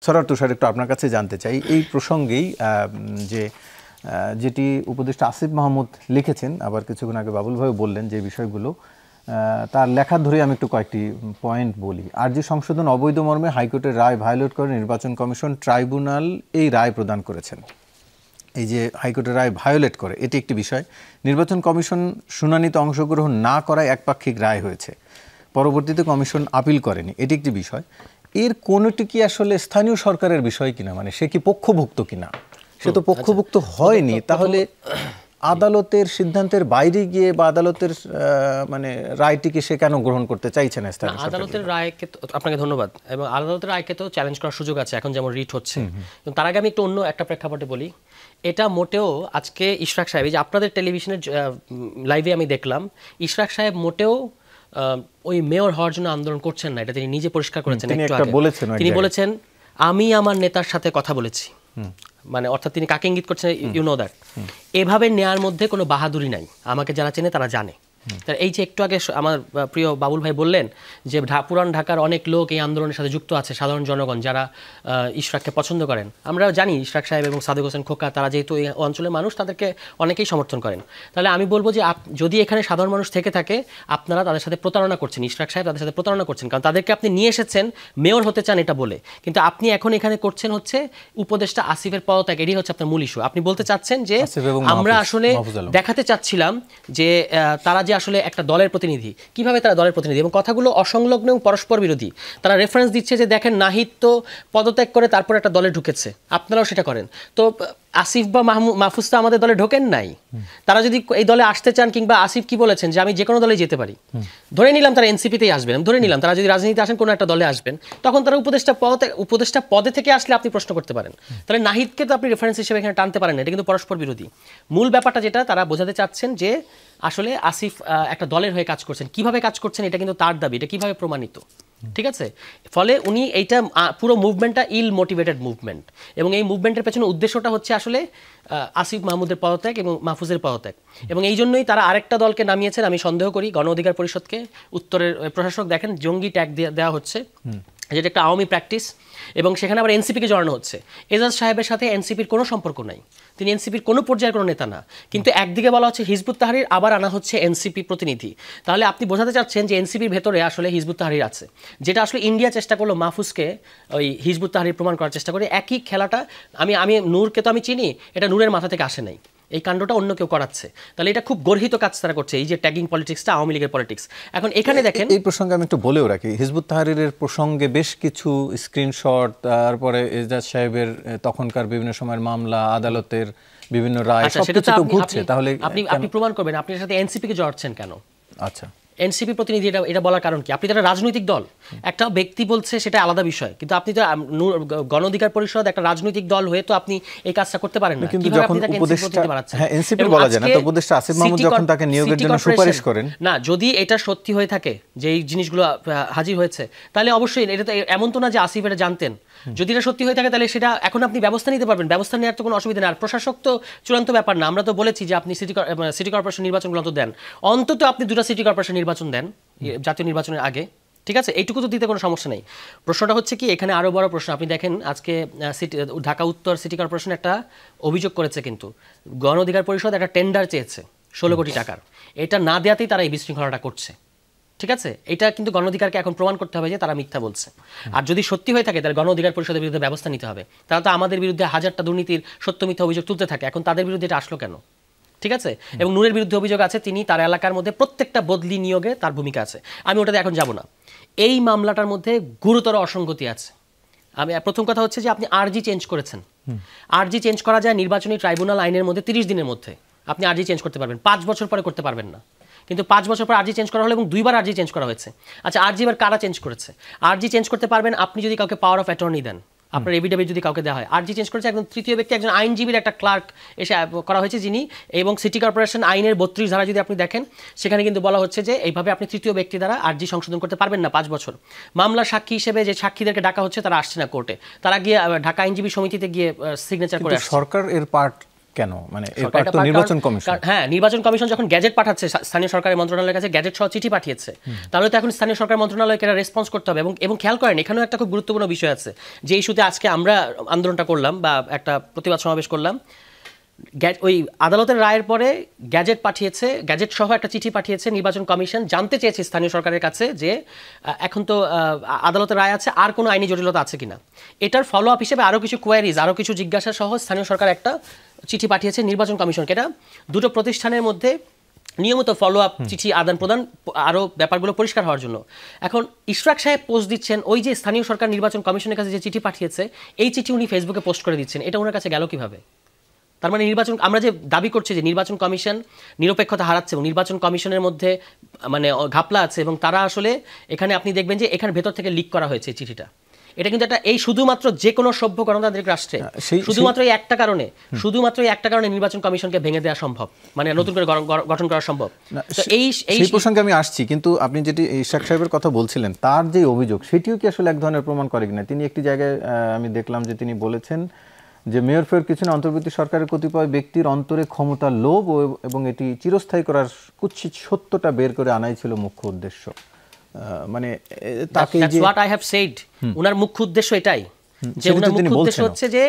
সরার তুষার, একটু আপনার কাছে জানতে চাই এই প্রসঙ্গেই যেটি উপদেষ্টা আসিফ মাহমুদ লিখেছেন, আবার কিছুক্ষণ আগে বাবুল ভাই বললেন যে বিষয়গুলো তার লেখা ধরে আমি একটু কয়েকটি পয়েন্ট বলি। আরজি সংশোধন অবৈধ মর্মে হাইকোর্টের রায় ভায়োলেট করে নির্বাচন কমিশন ট্রাইব্যুনাল এই রায় প্রদান করেছেন। এই যে হাইকোর্টের রায় ভায়োলেট করে, এটি একটি বিষয়। নির্বাচন কমিশন শুনানিতে অংশগ্রহণ না করায় একপাক্ষিক রায় হয়েছে, পরবর্তীতে কমিশন আপিল করেনি, এটি একটি বিষয়। এর কোনোটি কি আসলে স্থানীয় সরকারের বিষয় কিনা, মানে সে কি পক্ষভুক্ত কিনা? সে তো পক্ষভুক্ত হয়নি, তাহলে আদালতের সিদ্ধান্তের বাইরে গিয়ে বা আদালতের মানে রায়টিকে সে কেন গ্রহণ করতে চাইছে না? আদালতের রায়কে আপনাকে ধন্যবাদ, এবং আদালতের রায়কে তো চ্যালেঞ্জ করার সুযোগ আছে এখন, যেমন রিট হচ্ছে। তার আগে আমি একটু অন্য একটা প্রেক্ষাপটে বলি। এটা মোটেও আজকে ইশরাক সাহেব, এই যে আপনাদের টেলিভিশনের লাইভে আমি দেখলাম, ইশরাক সাহেব মোটেও ওই মেয়র হওয়ার জন্য আন্দোলন করছেন না, এটা তিনি নিজে পরিষ্কার করেছেন একটু আগে। তিনি বলেছেন আমি আমার নেতার সাথে কথা বলেছি, মানে অর্থাৎ তিনি কাকে ইঙ্গিত করছেন, ইউ নো দ্যাট। এভাবে নেয়ার মধ্যে কোনো বাহাদুরি নাই, আমাকে যারা চেনে তারা জানে। এই যে একটু আগে আমার প্রিয় বাবুল ভাই বললেন যে পুরান ঢাকার অনেক লোক এই আন্দোলনের সাথে যুক্ত আছে, সাধারণ জনগণ যারা ইশরাককে পছন্দ করেন। আমরা জানি ইশরাক সাহেব এবং সাদেক হোসেন খোকা তারা যেহেতু এই অঞ্চলের মানুষ, তাদেরকে অনেকেই সমর্থন করেন। তাহলে আমি বলবো যে যদি এখানে সাধারণ মানুষ থেকে থাকে, আপনারা তাদের সাথে প্রতারণা করছেন, ইশরাক সাহেব তাদের সাথে প্রতারণা করছেন, কারণ তাদেরকে আপনি নিয়ে এসেছেন মেয়র হতে চান এটা বলে, কিন্তু আপনি এখন এখানে করছেন হচ্ছে উপদেষ্টা আসিফের পদত্যাগ। এটাই হচ্ছে আপনার মূল ইস্যু। আপনি বলতে চাচ্ছেন যে আমরা আসলে দেখাতে চাচ্ছিলাম যে তারা যে আসলে একটা দলের প্রতিনিধি, কিভাবে তারা দলের প্রতিনিধি, এবং কথাগুলো অসংলগ্ন এবং পরস্পর বিরোধী। তারা রেফারেন্স দিচ্ছে যে দেখেন নাহিদ তো পদত্যাগ করে তারপর একটা দলে ঢুকেছে, আপনারাও সেটা করেন। তো আসিফ বা মাহফুজ তো আমাদের দলে ঢোকেন নাই। তারা যদি এই দলে আসতে চান, কিংবা আসিফ কি বলেছেন যে আমি যে কোনো দলে যেতে পারি, ধরে নিলাম তারা এনসিপিতেই আসবেন, ধরে নিলাম তারা যদি রাজনীতিতে আসেন কোনো একটা দলে আসবেন, তখন তারা উপদেষ্টা পদে থেকে আসলে আপনি প্রশ্ন করতে পারেন। তাহলে নাহিদকে তো আপনি রেফারেন্স হিসেবে এখানে টানতে পারেন না, এটা কিন্তু পরস্পর বিরোধী। মূল ব্যাপারটা যেটা তারা বোঝাতে চাচ্ছেন যে আসলে আসিফ একটা দলের হয়ে কাজ করছেন, কিভাবে কাজ করছেন এটা কিন্তু তার দাবি, এটা কিভাবে প্রমাণিত, ঠিক আছে? ফলে উনি এইটা পুরো মুভমেন্টটা ইল মোটিভেটেড মুভমেন্ট, এবং এই মুভমেন্টের পেছনে উদ্দেশ্যটা হচ্ছে আসলে আসিফ মাহমুদের পদত্যাগ এবং মাহফুজের পদত্যাগ, এবং এই জন্যই তারা আরেকটা দলকে নামিয়েছেন। আমি সন্দেহ করি গণ অধিকার পরিষদকে, উত্তরের প্রশাসক দেখেন জঙ্গি ট্যাগ দেওয়া হচ্ছে, যেটা একটা আওয়ামী প্র্যাকটিস, এবং সেখানে আবার এনসিপিকে জড়ানো হচ্ছে। এজাজ সাহেবের সাথে এনসিপির কোনো সম্পর্ক নাই, তিনি এনসিপির কোনো পর্যায়ের কোনো নেতা না, কিন্তু একদিকে বলা হচ্ছে হিজবুত তাহরির, আবার আনা হচ্ছে এনসিপি প্রতিনিধি। তাহলে আপনি বোঝাতে চাচ্ছেন যে এনসিপির ভেতরে আসলে হিজবুত তাহরির আছে, যেটা আসলে ইন্ডিয়া চেষ্টা করলো মাহফুজকে ওই হিজবুত তাহরির প্রমাণ করার চেষ্টা করে। একই খেলাটা আমি নূরকে তো আমি চিনি, এটা নূরের মাথা থেকে আসে নাই, এই কাণ্ডটা অন্য কেউ করাচ্ছে। তাহলে এটা খুব গর্হিত কাজ তারা করছে, এই যে ট্যাগিং পলিটিক্সটা, আওয়ামী লীগের পলিটিক্স। এখন এখানে দেখেন, এই প্রসঙ্গে আমি একটু বলেও রাখি, হিজবুত তাহরিরের প্রসঙ্গে বেশ কিছু স্ক্রিনশট, তারপরে এজাজ সাহেবের তখনকার বিভিন্ন সময়ের মামলা, আদালতের বিভিন্ন রায়, সবকিছু তো ঘুরছে। তাহলে আপনি প্রমাণ করবেন, আপনি এর সাথে এনসিপিকে জড়াচ্ছেন কেন? আচ্ছা, এনসিপি প্রতিনিধি এটা বলার কারণ কি? আপনি তো একটা রাজনৈতিক দল, একটা ব্যক্তি বলছে সেটা আলাদা বিষয়, কিন্তু আপনি তো গণ অধিকার পরিষদ একটা রাজনৈতিক দল হয়ে তো আপনি এই কাজটা করতে পারেন না। কিন্তু যখন উপদেষ্টা, হ্যাঁ এনসিপি বলা যায় না তো, উপদেষ্টা আসিফ মাহমুদ যখন তাকে নিয়োগের জন্য সুপারিশ করেন, না যদি এটা সত্যি হয়ে থাকে যে এই জিনিসগুলো হাজির হয়েছে, তাহলে অবশ্যই এটা তো এমন তো না যে আসিফ এটা জানতেন। যদি এটা সত্যি হয়ে থাকে তাহলে সেটা এখন আপনি ব্যবস্থা নিতে পারবেন, ব্যবস্থা নেওয়ার তো কোনো অসুবিধা নেই। আর প্রশাসক তো চূড়ান্ত ব্যাপার না, আমরা তো বলেছি যে আপনি সিটি কর্পোরেশন নির্বাচনগুলো তো দেন, অন্তত আপনি 2টা সিটি কর্পোরেশন নির্বাচন দেন জাতীয় নির্বাচনের আগে, ঠিক আছে? এইটুকু তো দিতে কোনো সমস্যা নেই। প্রশ্নটা হচ্ছে কি, এখানে আরও বড় প্রশ্ন। আপনি দেখেন আজকে ঢাকা উত্তর সিটি কর্পোরেশন একটা অভিযোগ করেছে, কিন্তু গণ অধিকার পরিষদ একটা টেন্ডার চেয়েছে 16 কোটি টাকার, এটা না দেওয়াতেই তারা এই বিশৃঙ্খলাটা করছে, ঠিক আছে? এটা কিন্তু গণ অধিকারকে এখন প্রমাণ করতে হবে যে তারা মিথ্যা বলছে। আর যদি সত্যি হয়ে থাকে তাহলে গণ অধিকার পরিষদের বিরুদ্ধে ব্যবস্থা নিতে হবে। তারা তো আমাদের বিরুদ্ধে হাজারটা দুর্নীতির সত্য মিথ্যা অভিযোগ তুলতে থাকে, এখন তাদের বিরুদ্ধে এটা আসলো কেন? ঠিক আছে? এবং নূরের বিরুদ্ধে অভিযোগ আছে, তিনি তার এলাকার মধ্যে প্রত্যেকটা বদলি নিয়োগে তার ভূমিকা আছে, আমি ওটাতে এখন যাব না। এই মামলাটার মধ্যে গুরুতর অসঙ্গতি আছে। আমি প্রথম কথা হচ্ছে যে আপনি আরজি চেঞ্জ করেছেন। আরজি চেঞ্জ করা যায় নির্বাচনী ট্রাইব্যুনাল আইনের মধ্যে 30 দিনের মধ্যে আপনি আরজি চেঞ্জ করতে পারবেন, 5 বছর পরে করতে পারবেন না। কিন্তু 5 বছর পর আরজি চেঞ্জ করা হলো এবং 2বার আরজি চেঞ্জ করা হয়েছে। আচ্ছা, আরজি এবার কারা চেঞ্জ করেছে? আরজি চেঞ্জ করতে পারবেন আপনি যদি কাউকে পাওয়ার অফ অ্যাটর্নি দেন, আপনার এভিডেভিট যদি কাউকে দেওয়া হয়। আরজি চেঞ্জ করেছে একজন তৃতীয় ব্যক্তি, একজন আইনজীবীর একটা ক্লার্ক এসে করা হয়েছে যিনি, এবং সিটি কর্পোরেশন আইনের 32 ধারা যদি আপনি দেখেন সেখানে কিন্তু বলা হচ্ছে যে এইভাবে আপনি তৃতীয় ব্যক্তি দ্বারা আরজি সংশোধন করতে পারবেন না 5 বছর। মামলার সাক্ষী হিসেবে যে সাক্ষীদেরকে ডাকা হচ্ছে তারা আসছে না কোর্টে, তারা গিয়ে ঢাকা আইনজীবী সমিতিতে গিয়ে সিগনেচার করে আসছে। সরকার এর পার্ট কেন মানে এর পার্ট তো নির্বাচন কমিশন। হ্যাঁ, নির্বাচন কমিশন যখন গ্যাজেট পাঠাচ্ছে স্থানীয় সরকারের মন্ত্রণালয়ের কাছে, গ্যাজেট সহ চিঠি পাঠিয়েছে, তাহলে তো এখন স্থানীয় সরকার মন্ত্রণালয়কে এটা রেসপন্স করতে হবে। এবং খেয়াল করেন এখানেও একটা খুব গুরুত্বপূর্ণ বিষয় আছে, যে ইস্যুতে আজকে আমরা আন্দোলনটা করলাম বা একটা প্রতিবাদ সমাবেশ করলাম। ওই আদালতের রায়ের পরে গ্যাজেট পাঠিয়েছে, গ্যাজেট সহ একটা চিঠি পাঠিয়েছে নির্বাচন কমিশন, জানতে চেয়েছে স্থানীয় সরকারের কাছে যে এখন তো আদালতের রায় আছে, আর কোনো আইনি জটিলতা আছে কিনা। এটার ফলো আপ হিসেবে আরও কিছু কোয়ারিজ, আরও কিছু জিজ্ঞাসা সহ স্থানীয় সরকার একটা চিঠি পাঠিয়েছে নির্বাচন কমিশনকে। এটা দুটো প্রতিষ্ঠানের মধ্যে নিয়মিত ফলো আপ চিঠি আদান প্রদান, আরও ব্যাপারগুলো পরিষ্কার হওয়ার জন্য। এখন ইশরাক সাহেব পোস্ট দিচ্ছেন ওই যে স্থানীয় সরকার নির্বাচন কমিশনের কাছে যে চিঠি পাঠিয়েছে, এই চিঠি উনি ফেসবুকে পোস্ট করে দিচ্ছেন। এটা ওনার কাছে গেল কিভাবে? তার মানে নির্বাচন, আমরা যে দাবি করছি যে নির্বাচন কমিশন নিরপেক্ষতা হারাচ্ছে এবং নির্বাচন কমিশনের মধ্যে মানে ঘাপলা আছে, এবং তারা আসলে এখানে আপনি দেখবেন যে এখানে ভেতর থেকে লিক করা হয়েছে চিঠিটা। এটা কিন্তু একটা এই শুধুমাত্র যে কোনো সভ্য গণতান্ত্রিক রাষ্ট্রে শুধুমাত্র এই একটা কারণে নির্বাচন কমিশনকে ভেঙে দেওয়া সম্ভব, মানে নতুন করে গঠন করা সম্ভব। এই প্রসঙ্গে আমি আসছি, কিন্তু আপনি যেটি ইশরাক সাহেবের কথা বলছিলেন, তার যে অভিযোগ সেটিও কি আসলে এক ধরনের প্রমাণ করে কিনা? তিনি একটি জায়গায় আমি দেখলাম যে তিনি বলেছেন যে মেয়র ফেয়ার পিছনে অন্তর্বর্তী সরকারের কতিপয় ব্যক্তির অন্তরে ক্ষমতার লোভ এবং এটি চিরস্থায়ী করার কুৎসিত সত্যটা বের করে আনাই ছিল মুখ্য উদ্দেশ্য। মানে তাকে যে হোয়াট আই হ্যাভ সেড, ওনার মুখ্য উদ্দেশ্য এটাই, যে ওনার মুখ্য উদ্দেশ্য হচ্ছে যে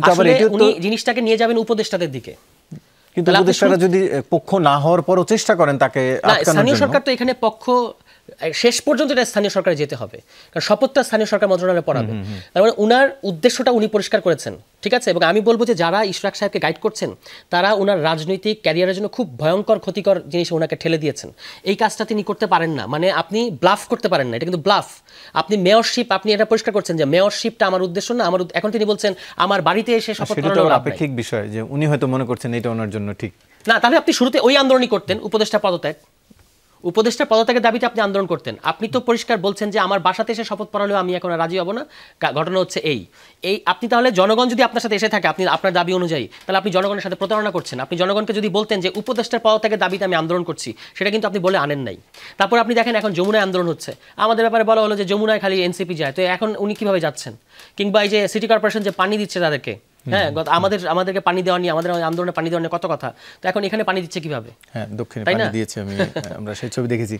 আসলে উনি জিনিসটাকে নিয়ে যাবেন উপদেষ্টাদের দিকে। কিন্তু উপদেষ্টারা যদি পক্ষ না হওয়ার পরও চেষ্টা করেন তাকে আটকানোর জন্য, স্থানীয় সরকার তো এখানে পক্ষ শেষ পর্যন্ত এটা স্থানীয় সরকারে যেতে হবে, কারণ শপথটা স্থানীয় সরকার মন্ত্রণালয়ে পড়াবে। তার মানে উনার উদ্দেশ্যটা উনি পরিষ্কার করেছেন, ঠিক আছে। এবং আমি বলবো যে যারা ইশরাক সাহেবকে গাইড করছেন তারা উনার রাজনৈতিক ক্যারিয়ারের জন্য খুব ভয়ঙ্কর ক্ষতিকর জিনিস ওনাকে ঠেলে দিয়েছেন। এই কাজটা তিনি করতে পারেন না, মানে আপনি ব্লাফ করতে পারেন না, এটা কিন্তু ব্লাফ। আপনি মেয়রশিপ, আপনি এটা পরিষ্কার করছেন যে মেয়রশিপটা আমার উদ্দেশ্য না, আমার এখন তিনি বলছেন আমার বাড়িতে এসে শপথ করানোর আপেক্ষিক বিষয়, যে উনি হয়তো মনে করছেন এটা ওনার জন্য ঠিক না। তাহলে আপনি শুরুতে ওই আন্দোলনই করতেন, উপদেষ্টা পদত্যাগের দাবিতে আপনি আন্দোলন করতেন। আপনি তো পরিষ্কার বলছেন যে আমার বাসাতে এসে শপথ পড়ালেও আমি এখন রাজি হব না। ঘটনা হচ্ছে এই আপনি তাহলে জনগণ যদি আপনার সাথে এসে থাকে আপনি আপনার দাবি অনুযায়ী, তাহলে আপনি জনগণের সাথে প্রতারণা করছেন। আপনি জনগণকে যদি বলতেন যে উপদেষ্টার পদত্যাগের দাবিতে আমি আন্দোলন করছি, সেটা কিন্তু আপনি বলে আনেন নাই। তারপর আপনি দেখেন এখন যমুনায় আন্দোলন হচ্ছে, আমাদের ব্যাপারে বলা হলো যে যমুনায় খালি এনসিপি যায়, তো এখন উনি কিভাবে যাচ্ছেন? কিংবা এই যে সিটি কর্পোরেশন যে পানি দিচ্ছে তাদেরকে, হ্যাঁ আমাদেরকে পানি দেওয়া নিয়ে, আমাদের আন্দোলনে পানি দেওয়া নিয়ে কত কথা, তো এখন এখানে পানি দিচ্ছে কিভাবে? হ্যাঁ, দক্ষিণে পানি দিয়েছে, আমরা সেই ছবি দেখেছি।